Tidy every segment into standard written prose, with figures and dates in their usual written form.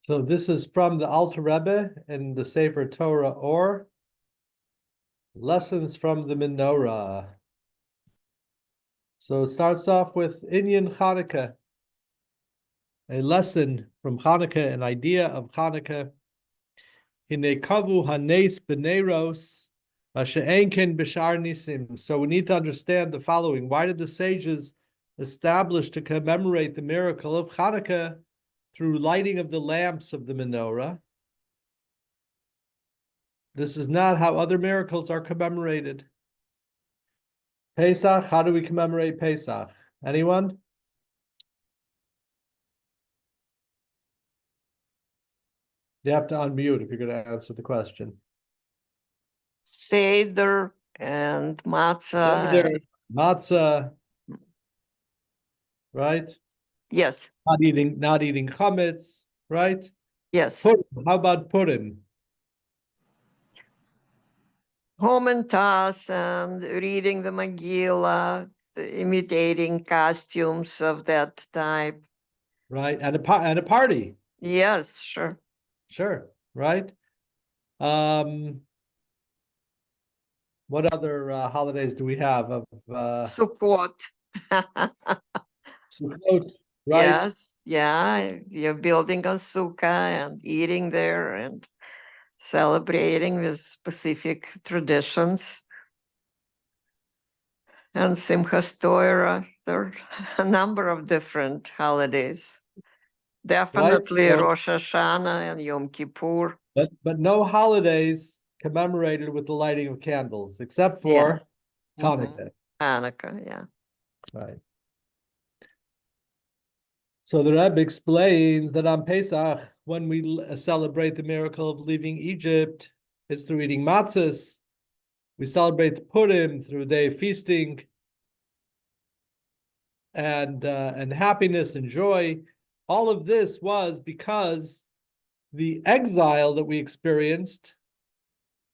So this is from the Alter Rebbe in the Sefer Torah, or Lessons from the Menorah. So it starts off with Inyan Hanukkah, a lesson from Hanukkah, an idea of Hanukkah. Hinekavu hanes beneros, masha'enken b'shar nisim. So we need to understand the following. Why did the sages establish to commemorate the miracle of Hanukkah through lighting of the lamps of the menorah? This is not how other miracles are commemorated. Pesach, how do we commemorate Pesach? Anyone? You have to unmute if you're going to answer the question. Seder and matzah. Seder, matzah, right? Yes. Not eating chametz, right? Yes. Purim. How about Purim? Home and toss and reading the Megillah, imitating costumes of that type. Right, and a party. Yes, sure. Sure, right? What other holidays do we have? Of Sukkot. Sukkot, right? Yes, yeah. You're building a sukkah and eating there and celebrating with specific traditions. And Simchas Torah. There are a number of different holidays. Definitely Right? So, Rosh Hashanah and Yom Kippur. but no holidays commemorated with the lighting of candles, except for Hanukkah. Hanukkah, yeah. Right. So the Rebbe explains that on Pesach, when we celebrate the miracle of leaving Egypt, it's through eating matzahs. We celebrate Purim through day feasting and happiness and joy. All of this was because the exile that we experienced,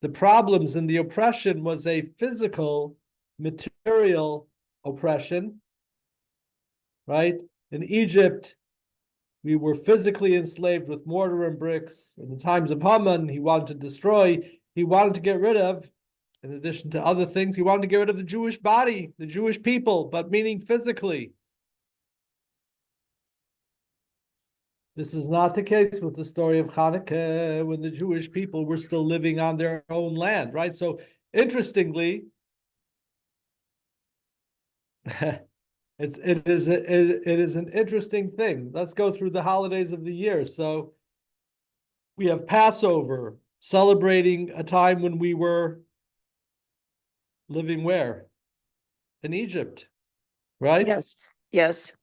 the problems and the oppression, was a physical, material oppression, right? In Egypt, we were physically enslaved with mortar and bricks. In the times of Haman, he wanted to destroy, he wanted to get rid of, in addition to other things, he wanted to get rid of the Jewish body, the Jewish people, but meaning physically. This is not the case with the story of Hanukkah, when the Jewish people were still living on their own land, right? So, interestingly, it is an interesting thing. Let's go through the holidays of the year. So, we have Passover, celebrating a time when we were living where? In Egypt, right? Yes, yes.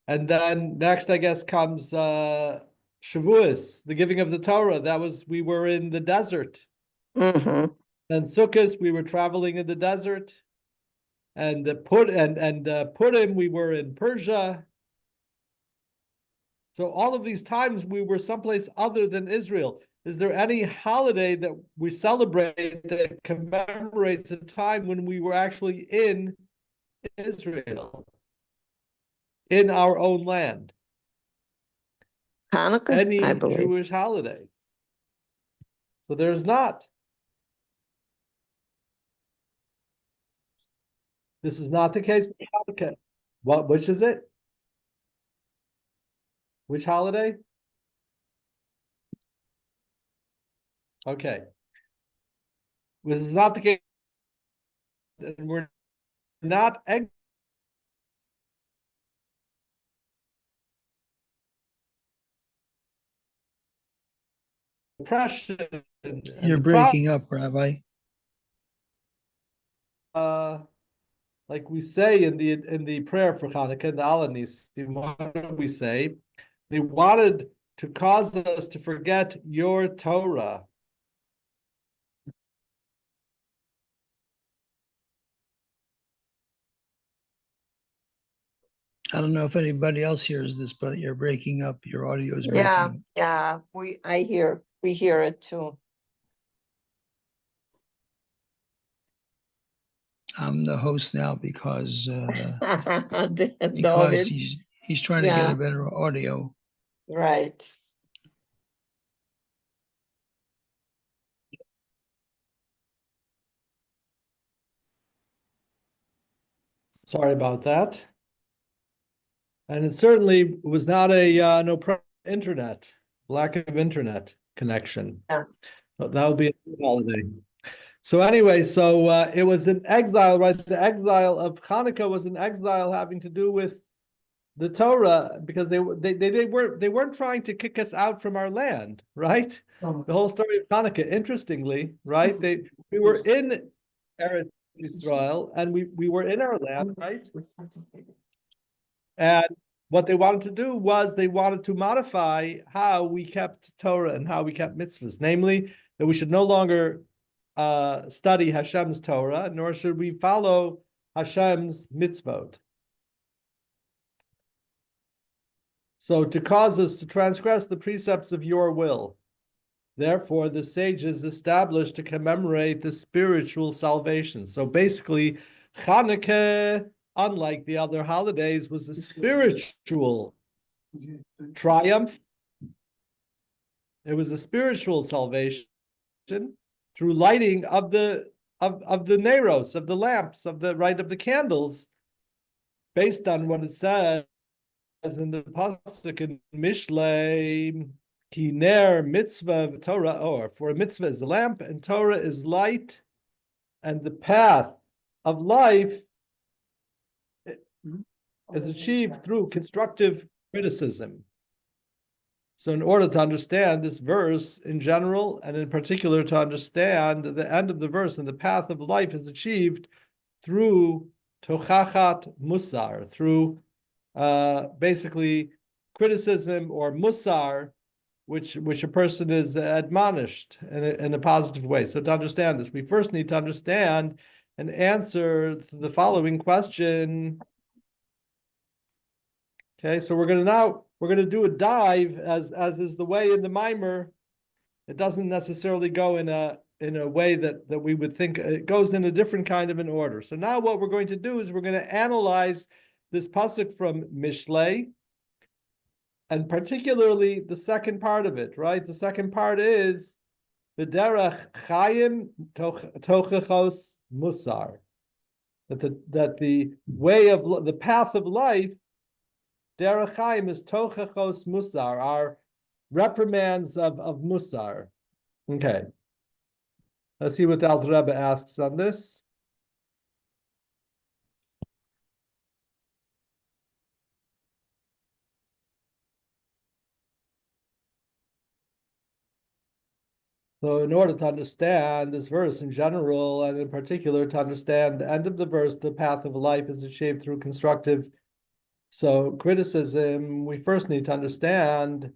And then next, I guess, comes Shavuos, the giving of the Torah. We were in the desert. Mm-hmm. And Sukkot, we were traveling in the desert. And Purim, we were in Persia. So all of these times we were someplace other than Israel. Is there any holiday that we celebrate that commemorates a time when we were actually in Israel, in our own land? Hanukkah, Any I believe. Jewish holiday? So there's not. This is not the case with Hanukkah. Which is it? Which holiday? Okay. This is not the case. And we're not oppression. You're breaking up, Rabbi. Like we say in the prayer for Hanukkah, in the Alanis, what do we say? They wanted to cause us to forget your Torah. I don't know if anybody else hears this, but you're breaking up. Your audio is breaking. Yeah. We hear it too. I'm the host now because David. he's trying to get a better audio. Right. Sorry about that. And it certainly was not a internet, lack of internet connection. Yeah. But that would be a holiday. So anyway, so it was an exile, right? The exile of Hanukkah was an exile having to do with the Torah, because they weren't trying to kick us out from our land, right? The whole story of Hanukkah, interestingly, right? We were in Eretz Israel, and we were in our land, right? And what they wanted to do was they wanted to modify how we kept Torah and how we kept mitzvahs, namely that we should no longer study Hashem's Torah, nor should we follow Hashem's mitzvot. So to cause us to transgress the precepts of your will. Therefore, the sages established to commemorate the spiritual salvation. So basically, Hanukkah, unlike the other holidays, was a spiritual triumph. It was a spiritual salvation through lighting of the neros, of the lamps, of the candles, based on what it says in the pasuk in Mishlei, ki ner mitzvah Torah or, for a mitzvah is a lamp and Torah is light, and the path of life is achieved through constructive criticism. So in order to understand this verse in general, and in particular to understand the end of the verse, and the path of life is achieved through tochachat musar, through basically criticism or musar, which a person is admonished in a positive way. So to understand this, we first need to understand and answer the following question. Okay, so we're going to do a dive as is the way in the mimer. It doesn't necessarily go in a way that we would think. It goes in a different kind of an order. So now what we're going to do is we're going to analyze this pasuk from Mishlei, and particularly the second part of it, right? The second part is B'derech Chayim Tochachos Musar. That the way of the path of life, Derech Chayim, is Tochachos Musar, are reprimands of Musar. Okay. Let's see what the Alter Rebbe asks on this. So in order to understand this verse in general, and in particular to understand the end of the verse, the path of life is achieved through constructive criticism, we first need to understand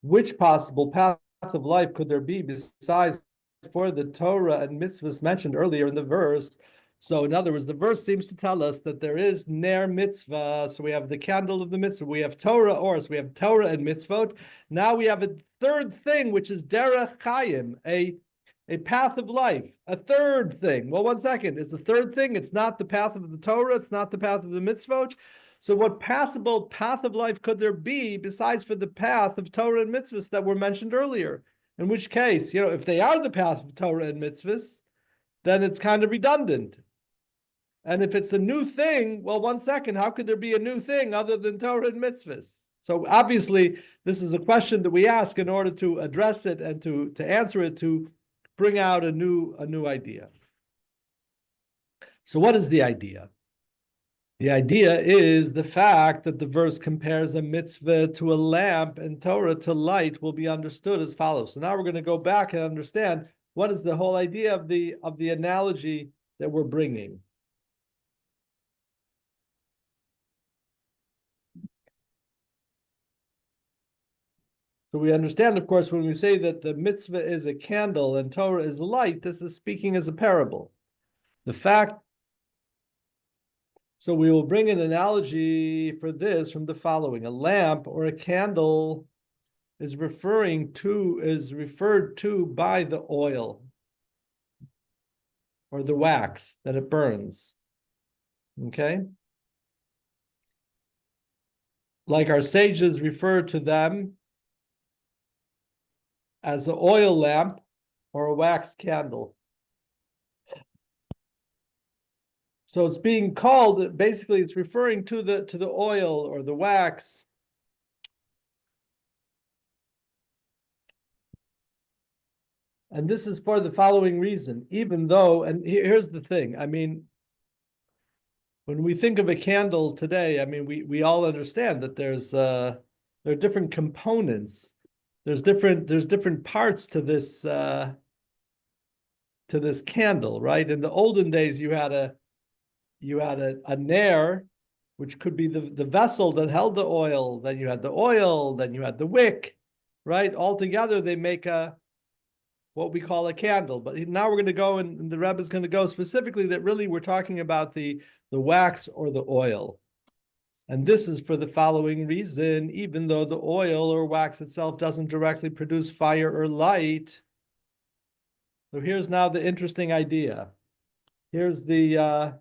which possible path of life could there be besides for the Torah and mitzvahs mentioned earlier in the verse. So in other words, the verse seems to tell us that there is ner mitzvah. So we have the candle of the mitzvah. We have Torah, or so we have Torah and mitzvot. Now we have a third thing, which is derech chayim, a path of life. A third thing. Well, one second. It's a third thing. It's not the path of the Torah. It's not the path of the mitzvot. So what possible path of life could there be besides for the path of Torah and mitzvahs that were mentioned earlier? In which case, if they are the path of Torah and mitzvahs, then it's kind of redundant. And if it's a new thing, well, one second, how could there be a new thing other than Torah and mitzvahs? So obviously, this is a question that we ask in order to address it and to answer it, to bring out a new idea. So what is the idea? The idea is the fact that the verse compares a mitzvah to a lamp and Torah to light will be understood as follows. So now we're going to go back and understand what is the whole idea of the analogy that we're bringing. So we understand, of course, when we say that the mitzvah is a candle and Torah is light, this is speaking as a parable. So we will bring an analogy for this from the following. A lamp or a candle is referred to by the oil or the wax that it burns. Okay? Like our sages refer to them as an oil lamp or a wax candle. So it's being called, basically it's referring to the oil or the wax. And this is for the following reason, even though, and here's the thing, I mean, when we think of a candle today, I mean, we all understand that there are different components. There's different parts to this candle, right? In the olden days, you had a nair, which could be the vessel that held the oil. Then you had the oil. Then you had the wick, right? All together, they make what we call a candle. But now we're going to go, and the Rebbe is going to go specifically that really we're talking about the wax or the oil. And this is for the following reason: even though the oil or wax itself doesn't directly produce fire or light. So here's now the interesting idea. Here's the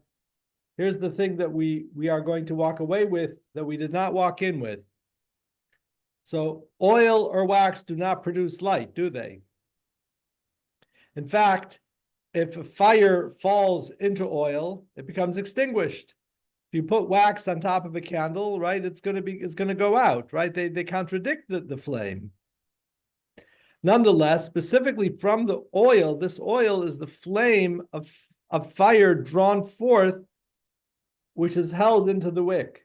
thing that we are going to walk away with that we did not walk in with. So oil or wax do not produce light, do they? In fact, if a fire falls into oil, it becomes extinguished. If you put wax on top of a candle, right, it's going to go out, right? They contradict the flame. Nonetheless, specifically from the oil, this oil is the flame of fire drawn forth, which is held into the wick.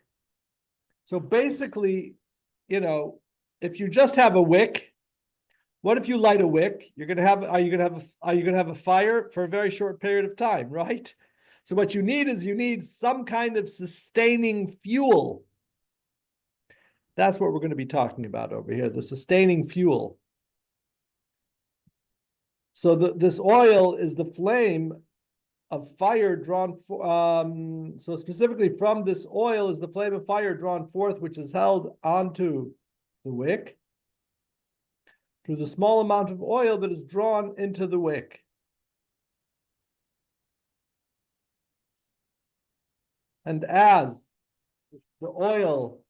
So basically, if you just have a wick, what if you light a wick? Are you gonna have a fire for a very short period of time, right? So what you need some kind of sustaining fuel. That's what we're going to be talking about over here, the sustaining fuel. So this oil is the flame of fire drawn, so specifically from this oil is the flame of fire drawn forth, which is held onto the wick through the small amount of oil that is drawn into the wick. And as the oil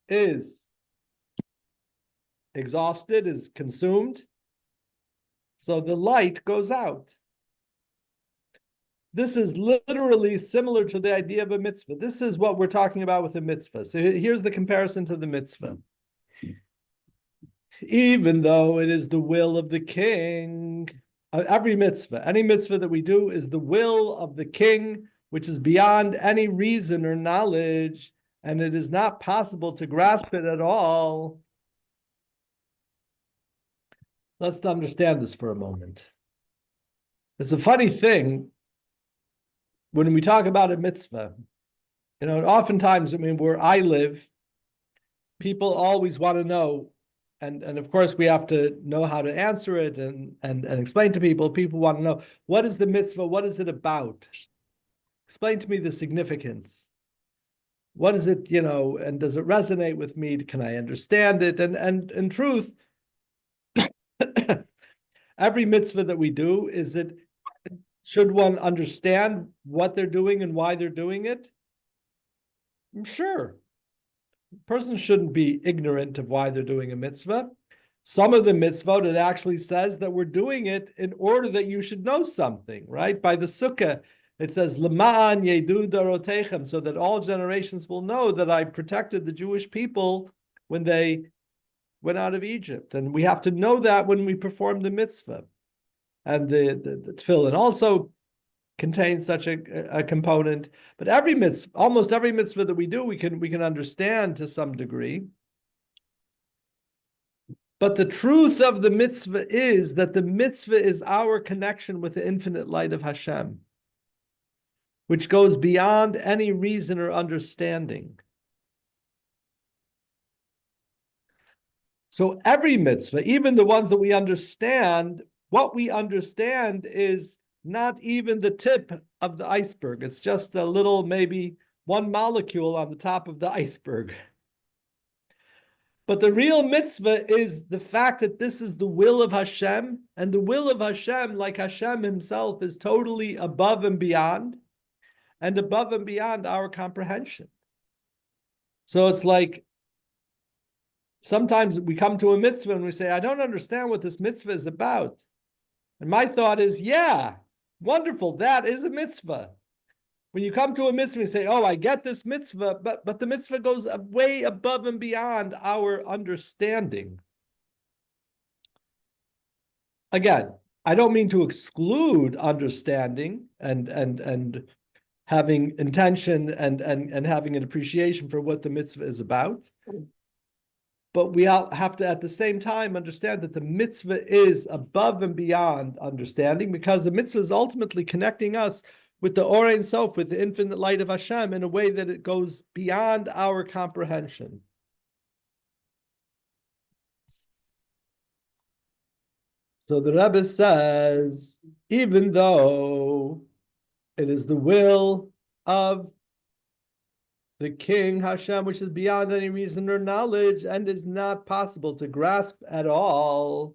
is exhausted, is consumed, so the light goes out. This is literally similar to the idea of a mitzvah. This is what we're talking about with a mitzvah. So here's the comparison to the mitzvah. Even though it is the will of the king, every mitzvah, any mitzvah that we do is the will of the king, which is beyond any reason or knowledge, and it is not possible to grasp it at all. Let's understand this for a moment. It's a funny thing when we talk about a mitzvah. Oftentimes, I mean, where I live, people always want to know, and of course we have to know how to answer it and explain to people. People want to know, what is the mitzvah? What is it about? Explain to me the significance. What is it, and does it resonate with me? Can I understand it? And in truth, every mitzvah that we do, should one understand what they're doing and why they're doing it? Sure. A person shouldn't be ignorant of why they're doing a mitzvah. Some of the mitzvot, it actually says that we're doing it in order that you should know something, right? By the sukkah, it says, L'ma'an yedu darotechem, so that all generations will know that I protected the Jewish people when they went out of Egypt. And we have to know that when we perform the mitzvah. And the tefillin also contains such a component. But almost every mitzvah that we do, we can understand to some degree. But the truth of the mitzvah is that the mitzvah is our connection with the infinite light of Hashem, which goes beyond any reason or understanding. So every mitzvah, even the ones that we understand, what we understand is not even the tip of the iceberg. It's just a little, maybe one molecule on the top of the iceberg. But the real mitzvah is the fact that this is the will of Hashem, and the will of Hashem, like Hashem himself, is totally above and beyond our comprehension. So it's like, sometimes we come to a mitzvah and we say, I don't understand what this mitzvah is about. And my thought is, yeah, wonderful, that is a mitzvah. when you come to a mitzvah, you say, oh, I get this mitzvah, but the mitzvah goes way above and beyond our understanding. Again, I don't mean to exclude understanding and having intention and having an appreciation for what the mitzvah is about. But we all have to, at the same time, understand that the mitzvah is above and beyond understanding, because the mitzvah is ultimately connecting us with the Or Ein Sof, with the infinite light of Hashem, in a way that it goes beyond our comprehension. So the Rebbe says, even though it is the will of the King Hashem, which is beyond any reason or knowledge and is not possible to grasp at all,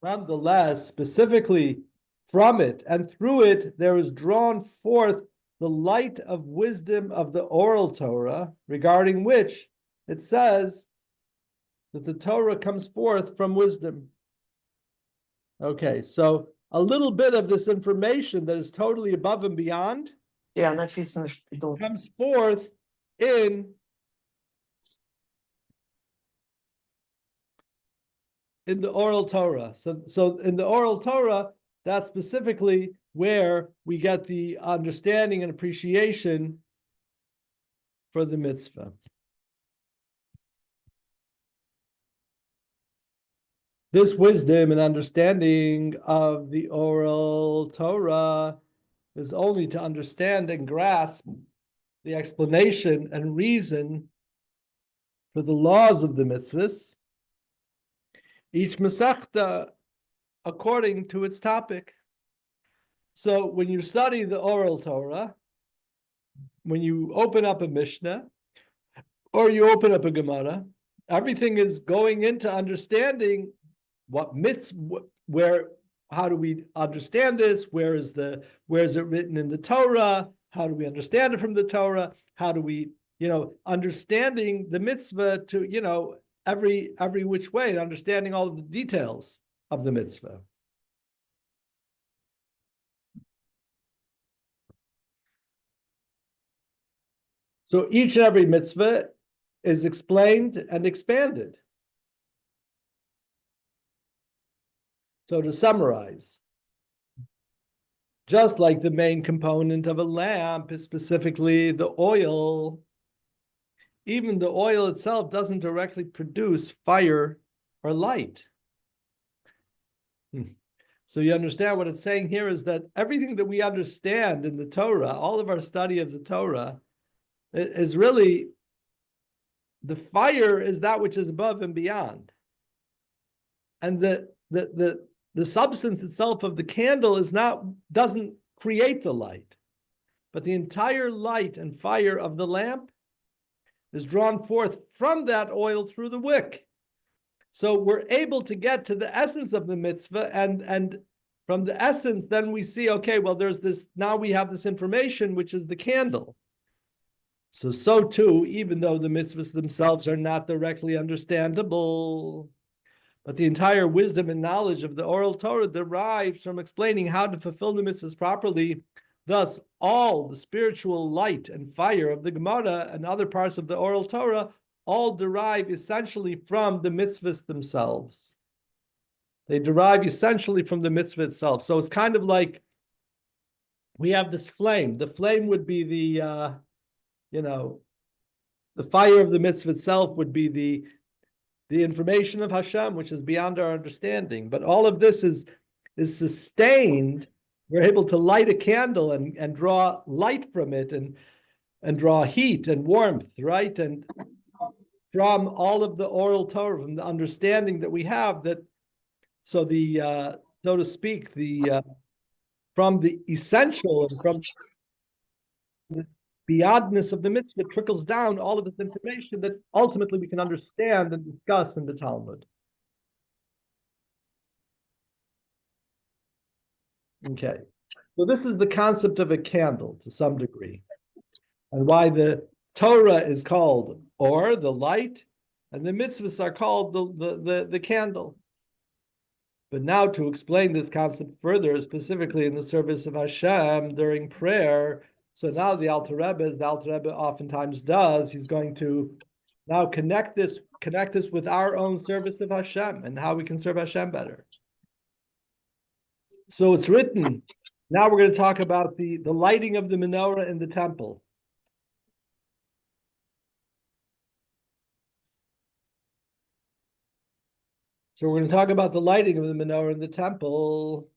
nonetheless, specifically from it and through it, there is drawn forth the light of wisdom of the oral Torah, regarding which it says that the Torah comes forth from wisdom. Okay, so a little bit of this information that is totally above and beyond comes forth in the oral Torah. So in the oral Torah, that's specifically where we get the understanding and appreciation for the mitzvah. This wisdom and understanding of the oral Torah is only to understand and grasp the explanation and reason for the laws of the mitzvahs, each masechta according to its topic. So when you study the oral Torah, when you open up a Mishnah, or you open up a Gemara, everything is going into understanding what mitzvah, how do we understand this? Where is it written in the Torah? How do we understand it from the Torah? How do we, understanding the mitzvah to, every which way, and understanding all of the details of the mitzvah. So each and every mitzvah is explained and expanded. So to summarize, just like the main component of a lamp is specifically the oil, even the oil itself doesn't directly produce fire or light. So you understand what it's saying here is that everything that we understand in the Torah, all of our study of the Torah, is really, the fire is that which is above and beyond. And the substance itself of the candle doesn't create the light, but the entire light and fire of the lamp is drawn forth from that oil through the wick. So we're able to get to the essence of the mitzvah, and from the essence, then we see, okay, well, there's this, now we have this information, which is the candle. So too, even though the mitzvahs themselves are not directly understandable, but the entire wisdom and knowledge of the oral Torah derives from explaining how to fulfill the mitzvahs properly. Thus, all the spiritual light and fire of the Gemara and other parts of the oral Torah all derive essentially from the mitzvahs themselves. They derive essentially from the mitzvah itself. So it's kind of like we have this flame. The flame would be the fire of the mitzvah itself would be the information of Hashem, which is beyond our understanding. But all of this is sustained. We're able to light a candle and draw light from it and draw heat and warmth, right? And from all of the oral Torah, from the understanding that we have, that so the so to speak, from the essential and from the beyondness of the mitzvah trickles down all of this information that ultimately we can understand and discuss in the Talmud. Okay, so this is the concept of a candle to some degree, and why the Torah is called Or, the light, and the mitzvahs are called the candle. But now to explain this concept further, specifically in the service of Hashem during prayer, So now the Alter Rebbe, as the Alter Rebbe oftentimes does, he's going to now connect this with our own service of Hashem and how we can serve Hashem better. So it's written. Now we're going to talk about the lighting of the menorah in the temple. So we're going to talk about the lighting of the menorah in the temple.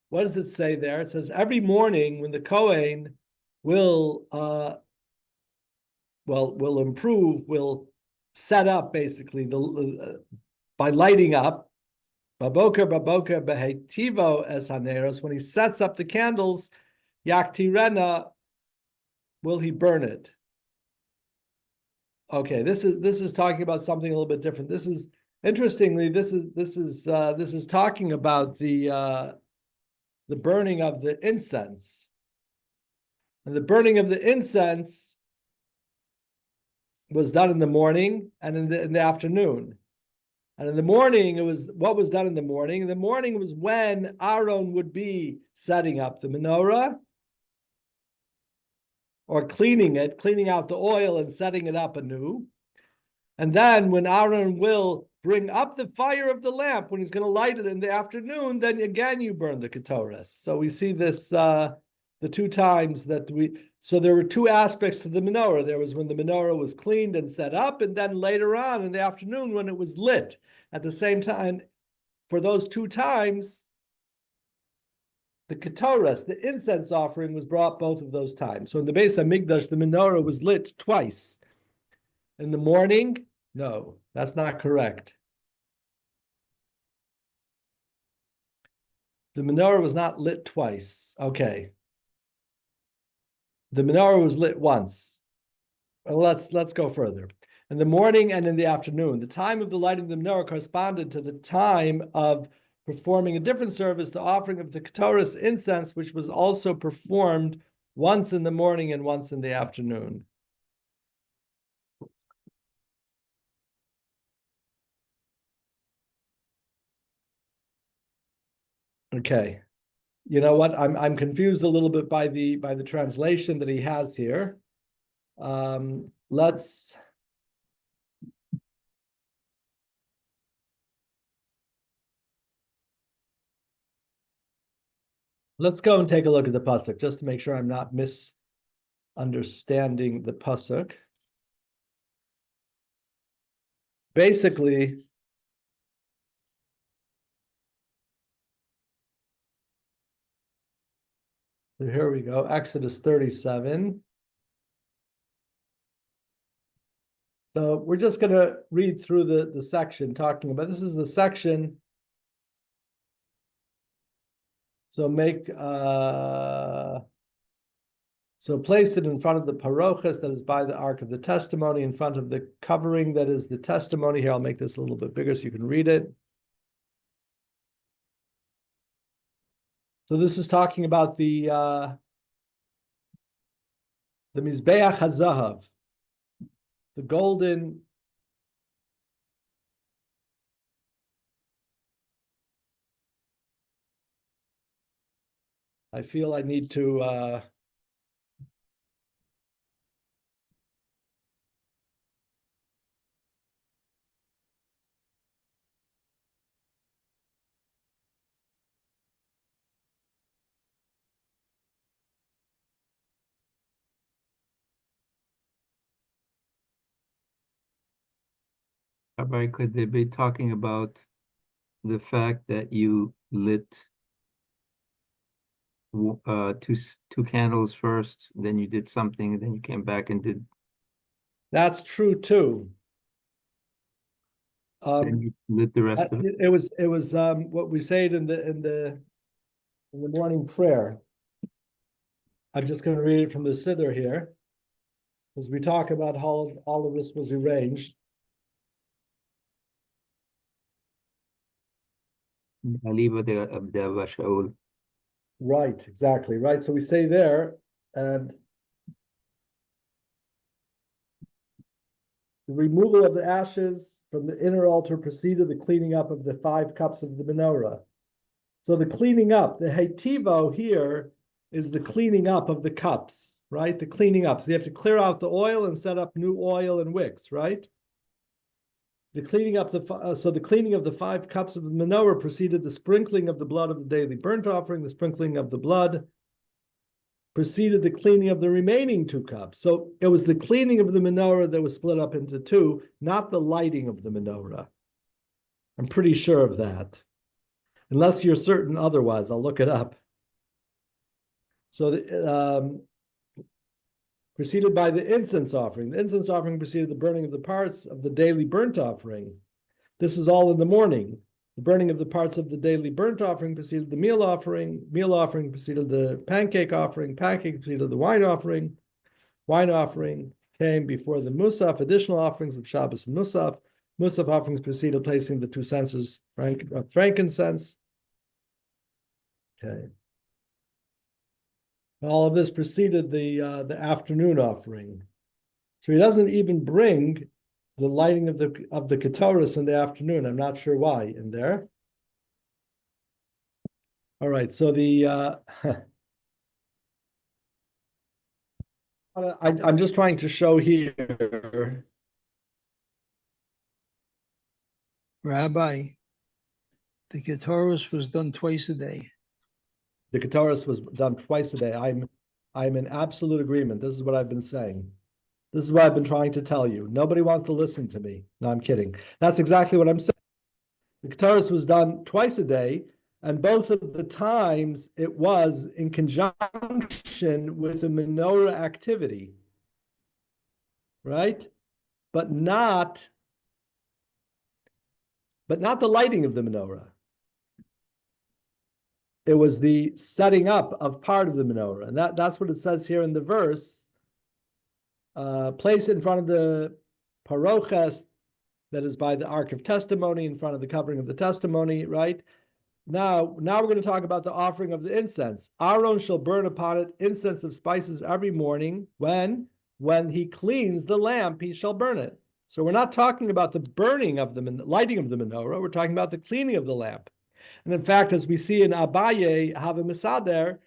What does it say there? It says every morning when the Kohen will set up basically by lighting up. Baboker behetivo es haneros. When he sets up the candles, yaktirena, will he burn it? Okay, this is talking about something a little bit different. This is interestingly, this is talking about the burning of the incense, and the burning of the incense was done in the morning and in the afternoon. And in the morning, it was what was done in the morning. In the morning was when Aaron would be setting up the menorah, or cleaning out the oil and setting it up anew. And then when Aaron will bring up the fire of the lamp, when he's going to light it in the afternoon, then again you burn the ketores. So we see this, the two times that so there were two aspects to the menorah. There was when the menorah was cleaned and set up, and then later on in the afternoon when it was lit. At the same time, for those two times, the ketores, the incense offering, was brought both of those times. So in the Beis Hamikdash, the menorah was lit twice. In the morning, no, that's not correct. The menorah was not lit twice. Okay. The menorah was lit once. Well, let's go further. In the morning and in the afternoon, the time of the lighting of the menorah corresponded to the time of performing a different service, the offering of the ketores incense, which was also performed once in the morning and once in the afternoon. Okay, you know what? I'm confused a little bit by the translation that he has here. Let's go and take a look at the pasuk just to make sure I'm not misunderstanding the pasuk. Basically, here we go, Exodus 37. So we're just going to read through the section talking about, this is the section. So so place it in front of the parochas that is by the Ark of the Testimony, in front of the covering that is the testimony. Here, I'll make this a little bit bigger so you can read it. So this is talking about the Mizbeach HaZahav, the golden I feel I need to Rabbi, could they be talking about the fact that you lit two candles first, then you did something, then you came back and did. That's true too. Then you lit the rest of it. It was what we say in the morning prayer. I'm just going to read it from the Siddur here, as we talk about how all of this was arranged. Right, exactly, right. So we say there, and the removal of the ashes from the inner altar preceded the cleaning up of the 5 cups of the menorah. So the cleaning up, the hetivo here, is the cleaning up of the cups, right? The cleaning up. So you have to clear out the oil and set up new oil and wicks, right? The cleaning up the cleaning of the 5 cups of the menorah preceded the sprinkling of the blood of the daily burnt offering. The sprinkling of the blood preceded the cleaning of the remaining 2 cups. So it was the cleaning of the menorah that was split up into 2, not the lighting of the menorah. I'm pretty sure of that. Unless you're certain otherwise, I'll look it up. So preceded by the incense offering. The incense offering preceded the burning of the parts of the daily burnt offering. This is all in the morning. The burning of the parts of the daily burnt offering preceded the meal offering. Meal offering preceded the pancake offering. Pancake preceded the wine offering. Wine offering came before the Musaf. Additional offerings of Shabbos and Musaf. Musaf offerings preceded placing the 2 censers of frankincense. Okay. All of this preceded the afternoon offering. So he doesn't even bring the lighting of the Ketoris in the afternoon. I'm not sure why in there. All right, so I'm just trying to show here. Rabbi, the Ketoros was done twice a day. The Ketoris was done twice a day. I'm in absolute agreement. This is what I've been saying. This is what I've been trying to tell you. Nobody wants to listen to me. No, I'm kidding. That's exactly what I'm saying. The Ketoris was done twice a day, and both of the times it was in conjunction with the menorah activity, right? But not the lighting of the menorah. It was the setting up of part of the menorah. And that's what it says here in the verse. Place it in front of the paroches that is by the Ark of Testimony, in front of the covering of the testimony, right? Now we're going to talk about the offering of the incense. Aaron shall burn upon it incense of spices every morning. When he cleans the lamp, he shall burn it. So we're not talking about the burning of the lighting of the menorah. We're talking about the cleaning of the lamp. And in fact, as we see in Abaye Hava Misader,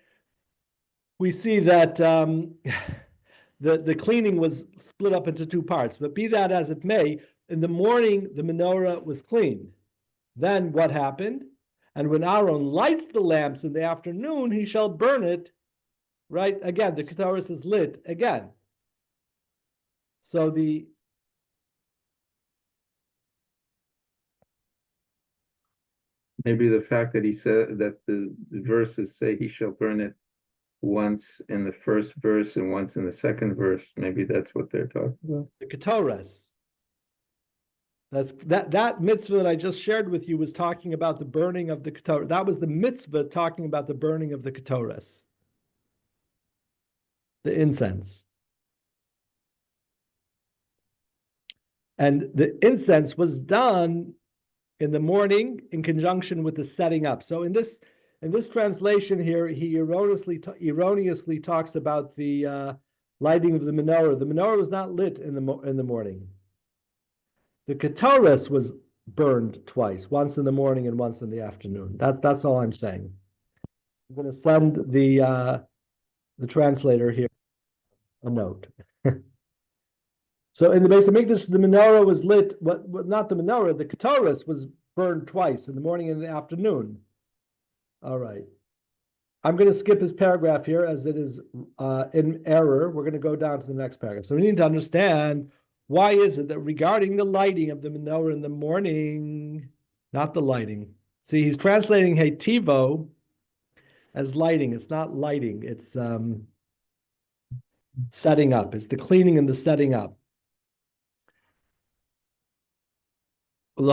we see that the cleaning was split up into 2 parts. But be that as it may, in the morning, the menorah was cleaned. Then what happened? And when Aaron lights the lamps in the afternoon, he shall burn it, right? Again, the Ketoris is lit again. So Maybe the fact that he said that the verses say he shall burn it once in the first verse and once in the second verse, maybe that's what they're talking about. the Ketoris. That mitzvah that I just shared with you was talking about the burning of the Ketoris. That was the mitzvah talking about the burning of the Ketoris, the incense. And the incense was done in the morning in conjunction with the setting up. So in this translation here, he erroneously talks about the lighting of the menorah. The menorah was not lit in the morning. The Ketoris was burned twice, once in the morning and once in the afternoon. That's all I'm saying. I'm going to send the translator here a note. So in the Beis Hamikdash, the menorah was lit. Not the menorah. The Ketoris was burned twice, in the morning and the afternoon. All right. I'm going to skip his paragraph here as it is in error. We're going to go down to the next paragraph. So we need to understand, why is it that regarding the lighting of the menorah in the morning, not the lighting. See, he's translating Hetivo as lighting. It's not lighting. It's setting up. It's the cleaning and the setting up. Okay.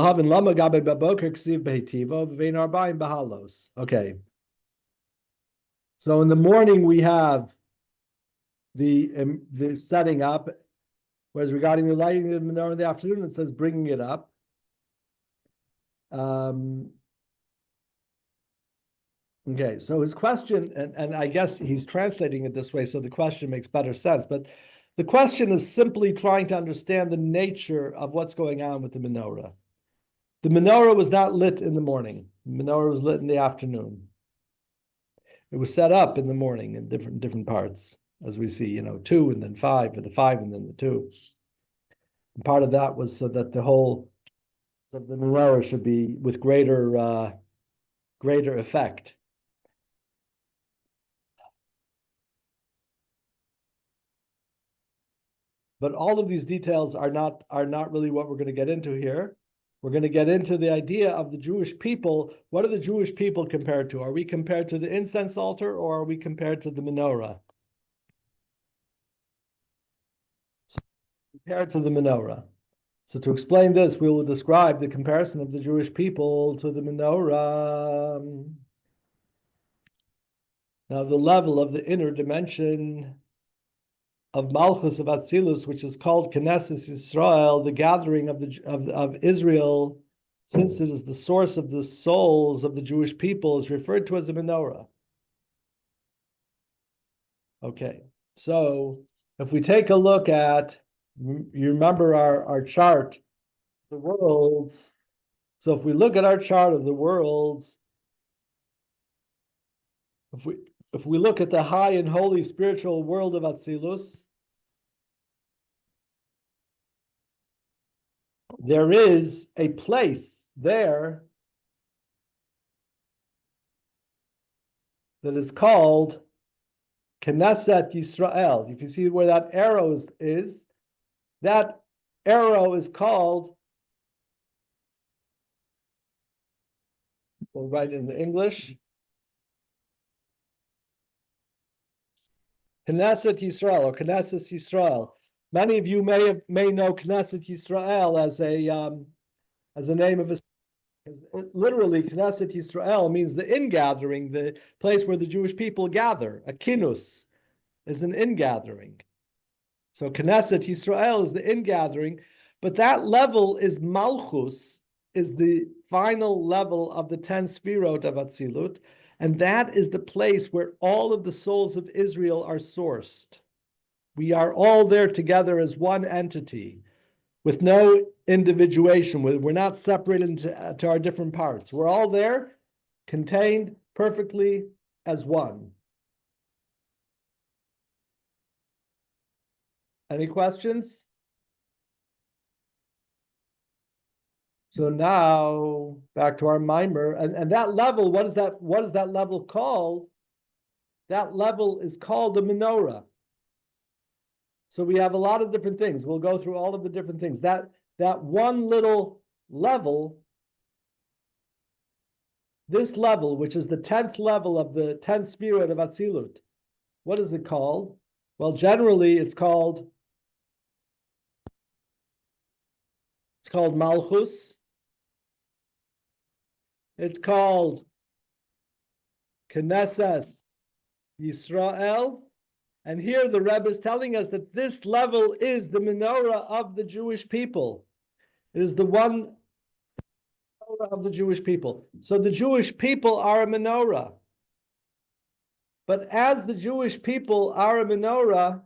So in the morning we have the setting up, whereas regarding the lighting of the menorah in the afternoon, it says bringing it up. Okay, so his question, and I guess he's translating it this way, so the question makes better sense, but the question is simply trying to understand the nature of what's going on with the menorah. The menorah was not lit in the morning. The menorah was lit in the afternoon. It was set up in the morning in different parts, as we see, 2 and then 5, or the 5 and then the 2. And part of that was so that the whole of the menorah should be with greater effect. But all of these details are not really what we're going to get into here. We're going to get into the idea of the Jewish people. What are the Jewish people compared to? Are we compared to the incense altar, or are we compared to the menorah? Compared to the menorah. So to explain this, we will describe the comparison of the Jewish people to the menorah. Now, the level of the inner dimension of Malchus of Atzilus, which is called Knesset Yisrael, the gathering of Israel, since it is the source of the souls of the Jewish people, is referred to as a menorah. Okay, so if we take a look at, you remember our chart, the worlds. So if we look at our chart of the worlds, if we look at the high and holy spiritual world of Atzilus, there is a place there that is called Knesset Yisrael. You can see where that arrow is. That arrow is called, we'll write it in the English, Knesset Yisrael, or Knesset Yisrael. Many of you may know Knesset Yisrael as a name of a. Literally, Knesset Yisrael means the ingathering, the place where the Jewish people gather. A kinus is an ingathering. So Knesset Yisrael is the ingathering, but that level is Malchus, is the final level of the 10 Sfirot of Atzilut, and that is the place where all of the souls of Israel are sourced. We are all there together as one entity, with no individuation. We're not separated into our different parts. We're all there, contained perfectly as one. Any questions? So now back to our mimer, and that level, what is that level called? That level is called the menorah. So we have a lot of different things. We'll go through all of the different things. That one little level, this level, which is the 10th level of the 10th spirit of Atzilut, what is it called? Well, generally it's called Malchus. It's called Knesset Yisrael. And here the Rebbe is telling us that this level is the menorah of the Jewish people. It is the one menorah of the Jewish people. So the Jewish people are a menorah. But as the Jewish people are a menorah,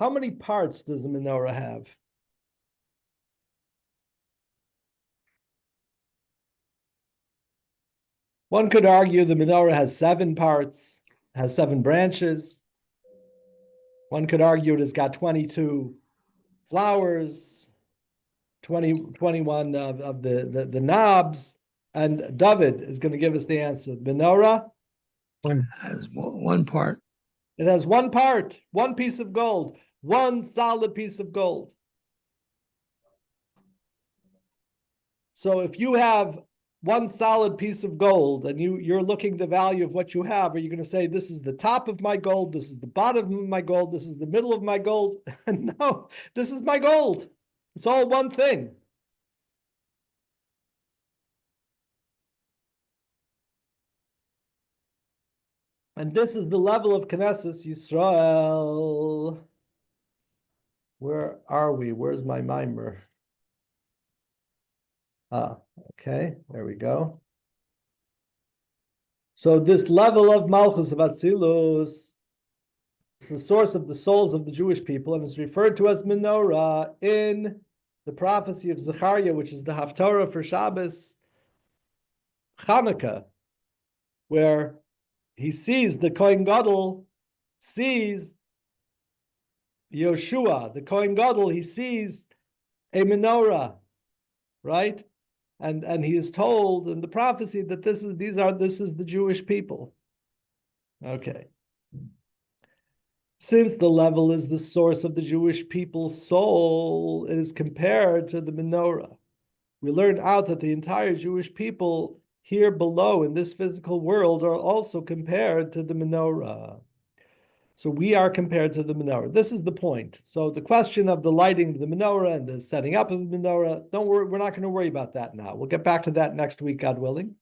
how many parts does a menorah have? One could argue the menorah has 7 parts, has 7 branches. One could argue it has got 22 flowers, 21 of the knobs, and David is going to give us the answer. The menorah? One has one part. It has 1 part, 1 piece of gold, 1 solid piece of gold. So if you have 1 solid piece of gold and you're looking the value of what you have, are you going to say, this is the top of my gold, this is the bottom of my gold, this is the middle of my gold? No, this is my gold. It's all one thing. And this is the level of Knesset Yisrael. Where are we? Where's my mimer? Okay, there we go. So this level of Malchus of Atzilus is the source of the souls of the Jewish people, and is referred to as menorah in the prophecy of Zechariah, which is the Haftarah for Shabbos, Hanukkah, where he sees the Kohen Gadol sees Yoshua, the Kohen Gadol, he sees a menorah, right? And he is told in the prophecy that this is the Jewish people. Okay. Since the level is the source of the Jewish people's soul, it is compared to the menorah. We learn out that the entire Jewish people here below in this physical world are also compared to the menorah. So we are compared to the menorah. This is the point. So the question of the lighting of the menorah and the setting up of the menorah, don't worry, we're not going to worry about that now. We'll get back to that next week, God willing.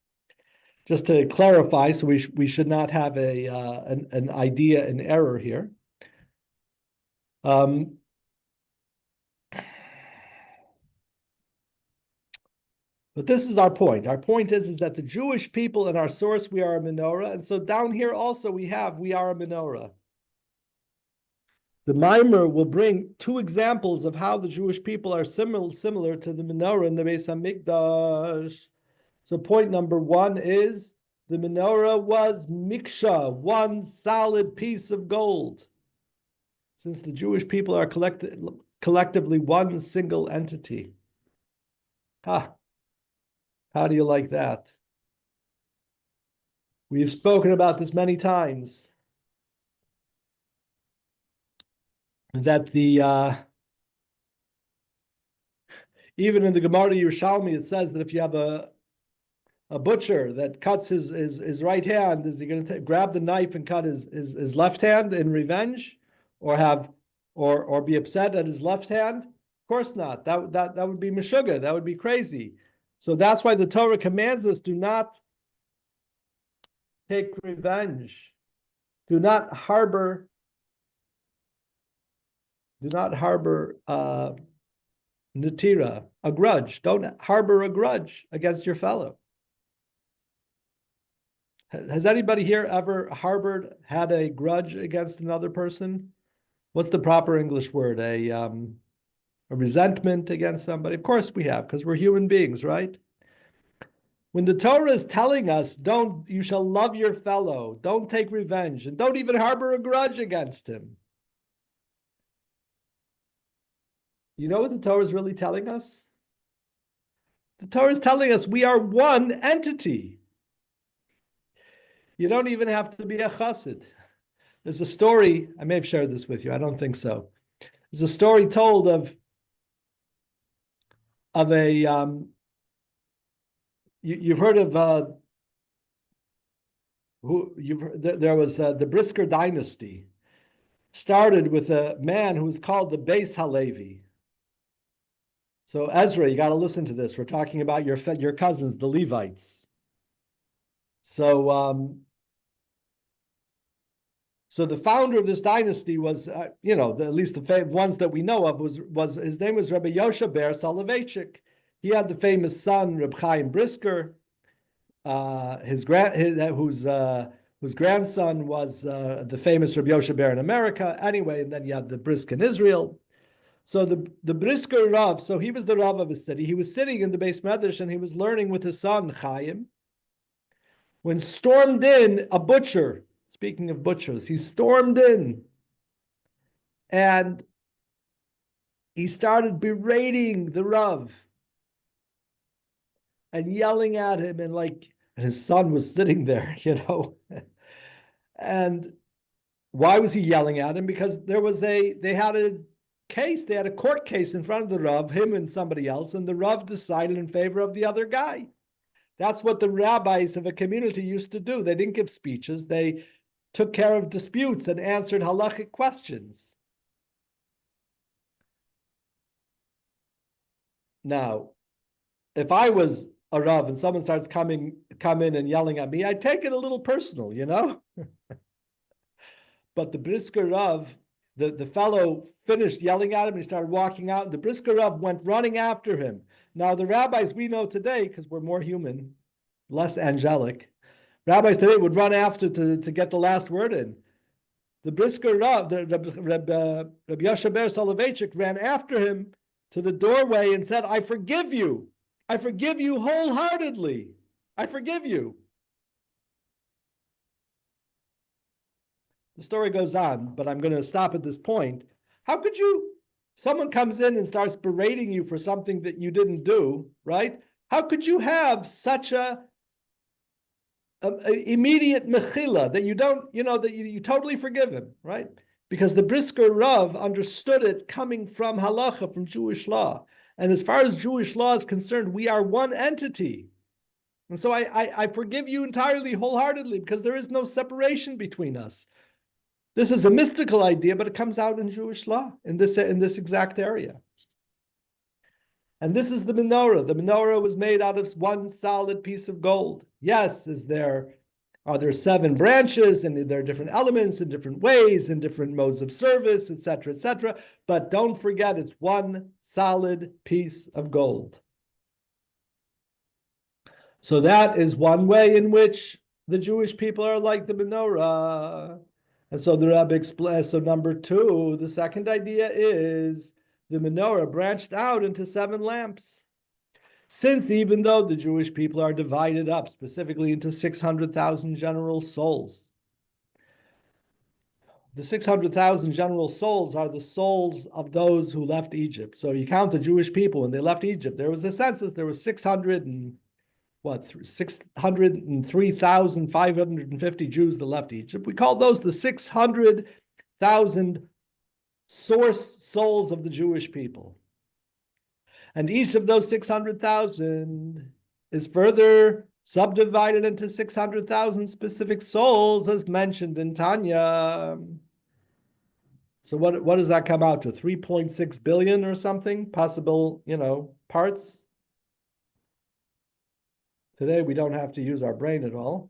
Just to clarify, so we should not have an idea in error here. But this is our point. Our point is that the Jewish people in our source, we are a menorah. And so down here also we are a menorah. The Mimer will bring two examples of how the Jewish people are similar to the menorah in the Beis Hamikdash. So point number one is the menorah was miksha, one solid piece of gold. Since the Jewish people are collectively one single entity. How do you like that? We've spoken about this many times. That even in the Gemara Yerushalmi, it says that if you have a butcher that cuts his right hand, is he going to grab the knife and cut his left hand in revenge, or be upset at his left hand? Of course not. That would be meshuggah. That would be crazy. So that's why the Torah commands us: do not take revenge, do not harbor natira, a grudge. Don't harbor a grudge against your fellow. Has anybody here ever had a grudge against another person? What's the proper English word? A resentment against somebody? Of course we have, because we're human beings, right? When the Torah is telling us, you shall love your fellow, don't take revenge, and don't even harbor a grudge against him. You know what the Torah is really telling us? The Torah is telling us we are one entity. You don't even have to be a chassid. There's a story, I may have shared this with you, I don't think so. There's a story told of a, you've heard of, there was the Brisker dynasty, started with a man who was called the Beis Halevi. So Ezra, you got to listen to this. We're talking about your cousins, the Levites. So, so the founder of this dynasty was, at least the ones that we know of was his name was Rabbi Yosha Ber Soloveitchik. He had the famous son Reb Chaim Brisker, whose grandson was the famous Rabbi Yosha Ber in America. Anyway, and then you had the Brisker in Israel. So the Brisker Rav, so he was the Rav of his city. He was sitting in the Beis Medrash and he was learning with his son Chaim, when stormed in a butcher. Speaking of butchers, he stormed in and he started berating the Rav and yelling at him, and his son was sitting there, And why was he yelling at him? Because they had a court case in front of the Rav, him and somebody else, and the Rav decided in favor of the other guy. That's what the rabbis of a community used to do. They didn't give speeches. They took care of disputes and answered halachic questions. Now, if I was a Rav and someone starts come in and yelling at me, I take it a little personal, But the Brisker Rav, the fellow finished yelling at him and he started walking out, and the Brisker Rav went running after him. Now, the rabbis we know today, because we're more human, less angelic, rabbis today would run after to get the last word in. The Brisker Rav, Rabbi Yosha Ber Soloveitchik, ran after him to the doorway and said, I forgive you wholeheartedly. I forgive you. The story goes on, but I'm going to stop at this point. How could you, someone comes in and starts berating you for something that you didn't do, right? How could you have such a immediate mechila that you don't, that you totally forgive him, right? Because the Brisker Rav understood it coming from halacha, from Jewish law. And as far as Jewish law is concerned, we are one entity. And so I forgive you entirely, wholeheartedly, because there is no separation between us. This is a mystical idea, but it comes out in Jewish law in this exact area. And this is the menorah. The menorah was made out of one solid piece of gold. Yes, are there 7 branches, and there are different elements in different ways, and different modes of service, etc., etc. But don't forget, it's one solid piece of gold. So that is one way in which the Jewish people are like the menorah. And so the Rebbe explains, so number 2, the second idea is the menorah branched out into 7 lamps. Since even though the Jewish people are divided up specifically into 600,000 general souls, the 600,000 general souls are the souls of those who left Egypt. So you count the Jewish people when they left Egypt. There was a census, there was 603,550 Jews that left Egypt. We call those the 600,000 source souls of the Jewish people. And each of those 600,000 is further subdivided into 600,000 specific souls, as mentioned in Tanya. So what does that come out to? 3.6 billion or something? Possible, parts? Today, we don't have to use our brain at all.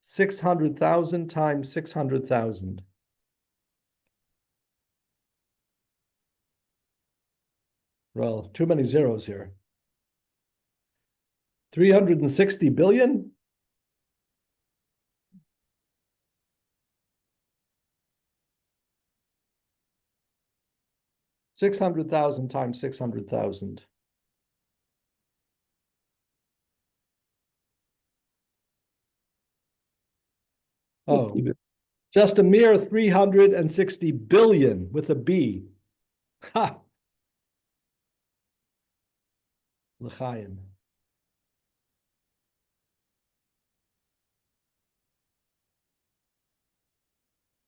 600,000 times 600,000. Well, too many zeros here. 360 billion? $600,000 times 600,000. Oh, just a mere 360 billion with a B. Ha! L'chaim.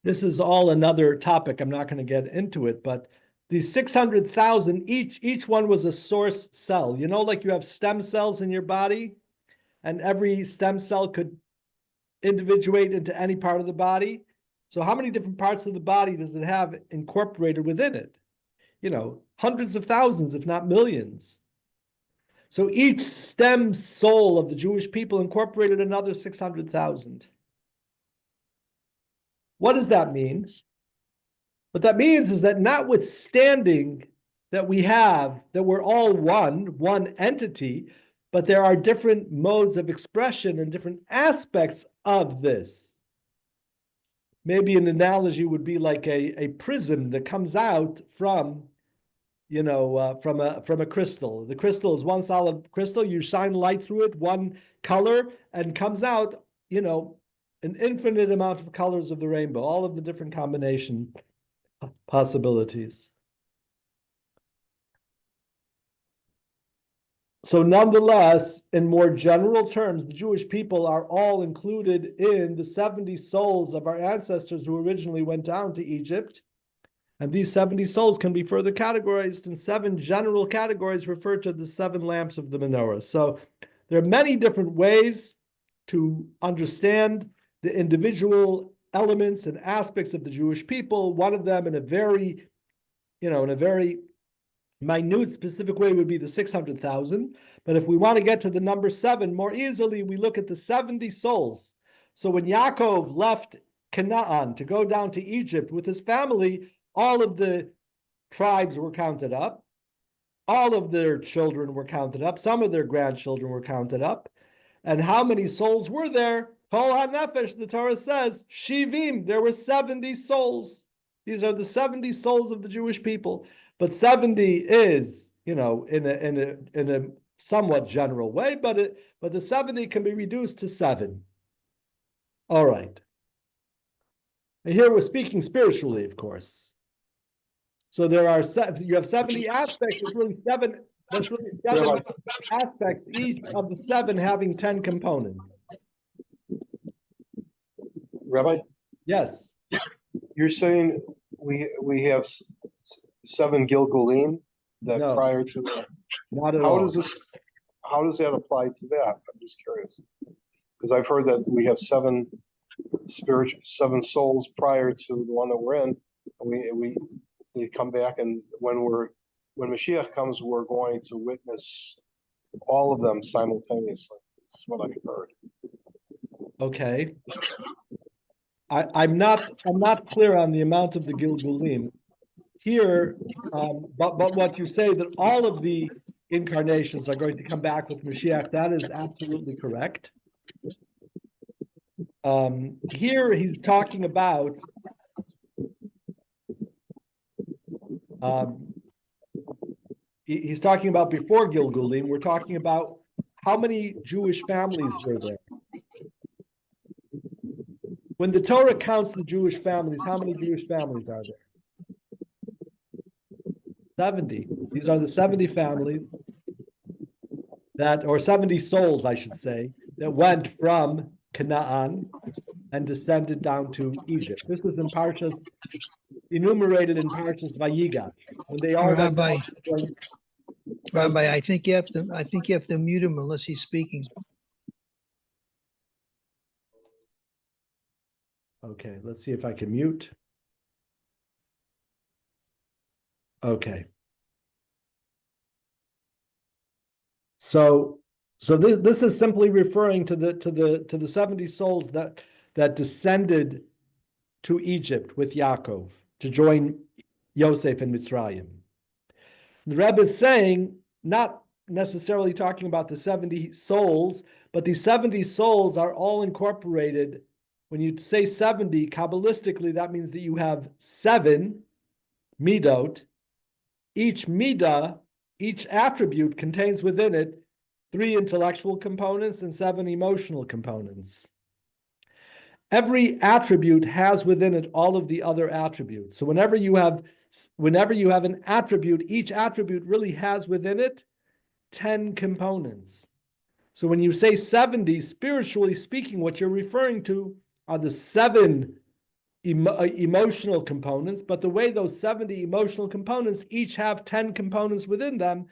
This is all another topic. I'm not going to get into it, but these 600,000, each one was a source cell. Like you have stem cells in your body, and every stem cell could individuate into any part of the body. So how many different parts of the body does it have incorporated within it? Hundreds of thousands, if not millions. So each stem soul of the Jewish people incorporated another 600,000. What does that mean? What that means is that notwithstanding that we're all one entity, but there are different modes of expression and different aspects of this. Maybe an analogy would be like a prism that comes out from a crystal. The crystal is one solid crystal. You shine light through it, one color, and comes out, an infinite amount of colors of the rainbow, all of the different combination possibilities. So nonetheless, in more general terms, the Jewish people are all included in the 70 souls of our ancestors who originally went down to Egypt. And these 70 souls can be further categorized in 7 general categories referred to the 7 lamps of the menorah. So there are many different ways to understand the individual elements and aspects of the Jewish people. One of them in a very minute, specific way would be the 600,000. But if we want to get to the number 7 more easily, we look at the 70 souls. So when Yaakov left Canaan to go down to Egypt with his family, all of the tribes were counted up. All of their children were counted up. Some of their grandchildren were counted up. And how many souls were there? Kol HaNefesh, the Torah says, Shivim, there were 70 souls. These are the 70 souls of the Jewish people. But 70 is, in a somewhat general way, but the 70 can be reduced to 7. All right. And here we're speaking spiritually, of course. So there are you have 70 aspects. It's really 7. That's really 7 aspects, each of the 7 having 10 components. Rabbi, Yes. you're saying we have 7 Gilgulim that No. prior to Not at how all. how does that apply to that? I'm just curious. Because I've heard that we have 7 souls prior to the one that we're in. And they come back, and when Mashiach comes, we're going to witness all of them simultaneously. That's what I've heard. Okay. I'm not clear on the amount of the Gilgulim here, but what you say that all of the incarnations are going to come back with Mashiach, that is absolutely correct. Here he's talking about he's talking about before Gilgulim. We're talking about how many Jewish families were there. When the Torah counts the Jewish families, how many Jewish families are there? 70. These are the 70 families or 70 souls, I should say, that went from Canaan and descended down to Egypt. This is in Parshas, enumerated in Parshas Vayigash, when they all Rabbi, went. Rabbi, I think you have to mute him unless he's speaking. Okay, let's see if I can mute. Okay. So this is simply referring to the 70 souls that descended to Egypt with Yaakov to join Yosef in Mitzrayim. The Rebbe is saying, not necessarily talking about the 70 souls, but these 70 souls are all incorporated. When you say 70, Kabbalistically, that means that you have 7 midot. Each midah, each attribute contains within it 3 intellectual components and 7 emotional components. Every attribute has within it all of the other attributes. So whenever you have an attribute, each attribute really has within it 10 components. So when you say 70, spiritually speaking, what you're referring to are the 7 emotional components, but the way those 70 emotional components each have 10 components within them,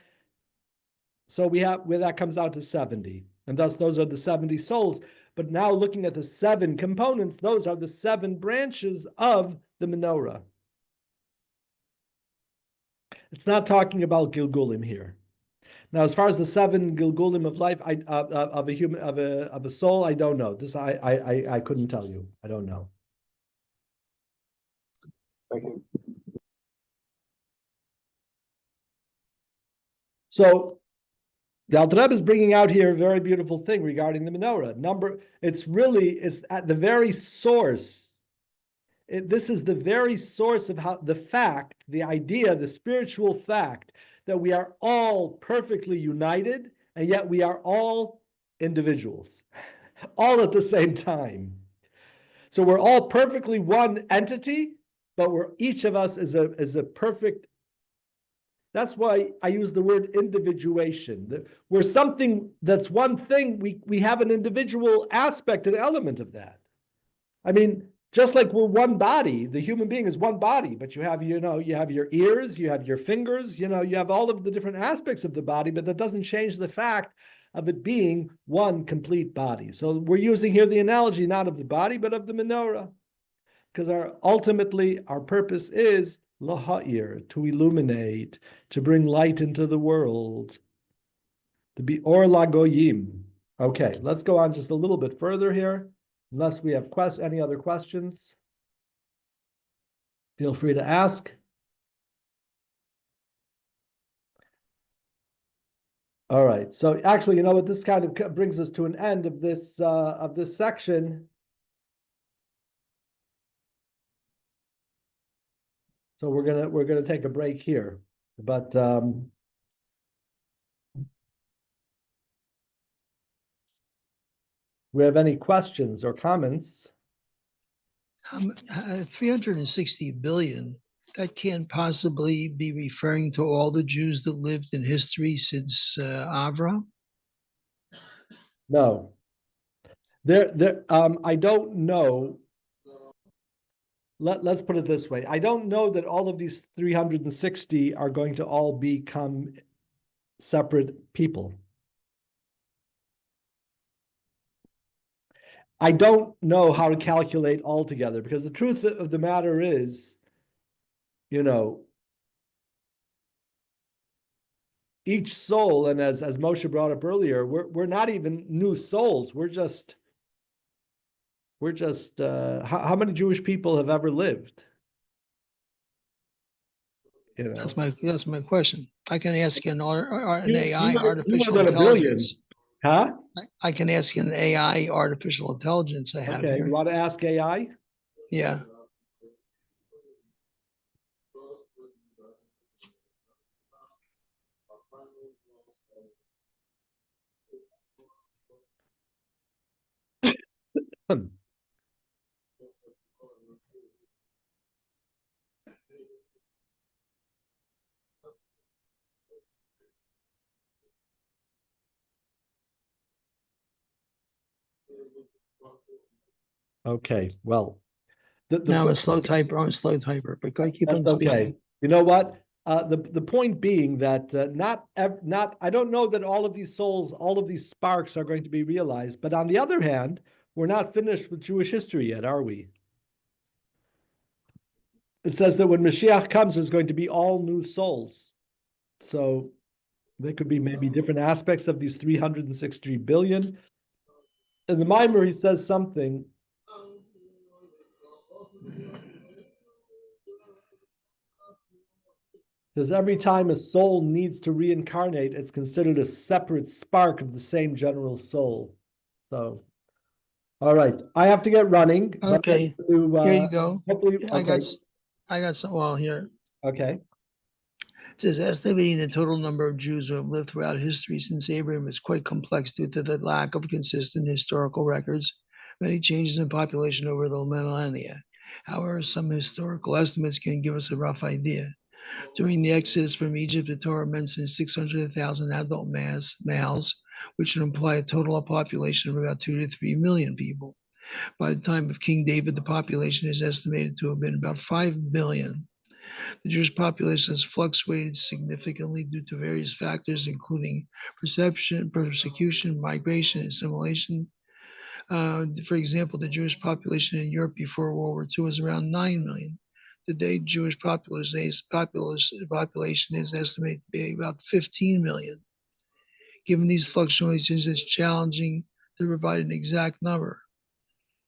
so we have where that comes out to 70, and thus those are the 70 souls. But now looking at the 7 components, those are the 7 branches of the menorah. It's not talking about Gilgulim here. Now, as far as the 7 Gilgulim of life, of a soul, I don't know. This I couldn't tell you. I don't know. Thank you. So the Alter Rebbe is bringing out here a very beautiful thing regarding the menorah. It's at the very source. This is the very source of how the idea, the spiritual fact that we are all perfectly united, and yet we are all individuals, all at the same time. So we're all perfectly one entity, but each of us is a perfect. That's why I use the word individuation. We're something that's one thing. We have an individual aspect, an element of that. I mean, just like we're one body, the human being is one body, but you have your ears, you have your fingers, you have all of the different aspects of the body, but that doesn't change the fact of it being one complete body. So we're using here the analogy not of the body, but of the menorah, because ultimately our purpose is laha'ir, to illuminate, to bring light into the world, to be or lagoyim. Okay, let's go on just a little bit further here. Unless we have any other questions, feel free to ask. All right. So actually, you know what? This kind of brings us to an end of this section. So we're gonna take a break here, but we have any questions or comments? 360 billion, that can't possibly be referring to all the Jews that lived in history since Avram? No. I don't know. Let's put it this way. I don't know that all of these 360 are going to all become separate people. I don't know how to calculate altogether, because the truth of the matter is, you know, each soul, and as Moshe brought up earlier, we're not even new souls. We're just how many Jewish people have ever lived? You know, That's my question. I can ask an AI, fewer artificial than 1 billion. intelligence. Huh? I can ask an AI, artificial intelligence I have Okay, you here. want to ask AI? Yeah. Okay, well, Now I'm a point, slow typer, but go keep on that's okay. speaking. You know what? The point being that not I don't know that all of these souls, all of these sparks are going to be realized. But on the other hand, we're not finished with Jewish history yet, are we? It says that when Mashiach comes, there's going to be all new souls. So there could be maybe different aspects of these 363 billion. In the Mimer, he says something. Because every time a soul needs to reincarnate, it's considered a separate spark of the same general soul. So, all right, I have to get running. Okay, here you go. Hopefully, I okay, got some, well, here. okay. It says estimating the total number of Jews who have lived throughout history since Abraham is quite complex due to the lack of consistent historical records, many changes in population over the millennia. However, some historical estimates can give us a rough idea. During the exodus from Egypt, the Torah mentions 600,000 adult males, which would imply a total population of about 2 to 3 million people. By the time of King David, the population is estimated to have been about 5 billion. The Jewish population has fluctuated significantly due to various factors, including persecution, migration, and assimilation. For example, the Jewish population in Europe before World War II was around 9 million. Today, Jewish population is estimated to be about 15 million. Given these fluctuations, it's challenging to provide an exact number.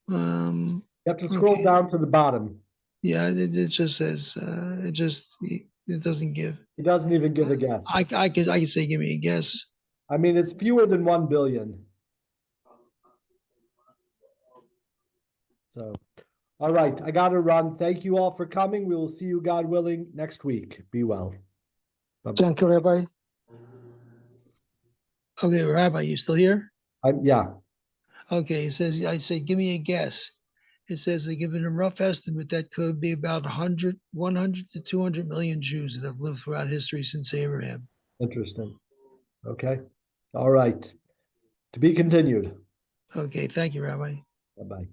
You have to scroll down to the bottom. Yeah, it just says it doesn't give. It doesn't even give a guess. I could say give me a guess. I mean, it's fewer than 1 billion. So, all right, I got to run. Thank you all for coming. We will see you, God willing, next week. Be well. Bye-bye. Thank you, Rabbi. Okay, Rabbi, you still here? Yeah. Okay, it says I'd say give me a guess. It says they're giving a rough estimate that could be about 100 to 200 million Jews that have lived throughout history since Abraham. Interesting. Okay. All right. To be continued. Okay, thank you, Rabbi. Bye-bye.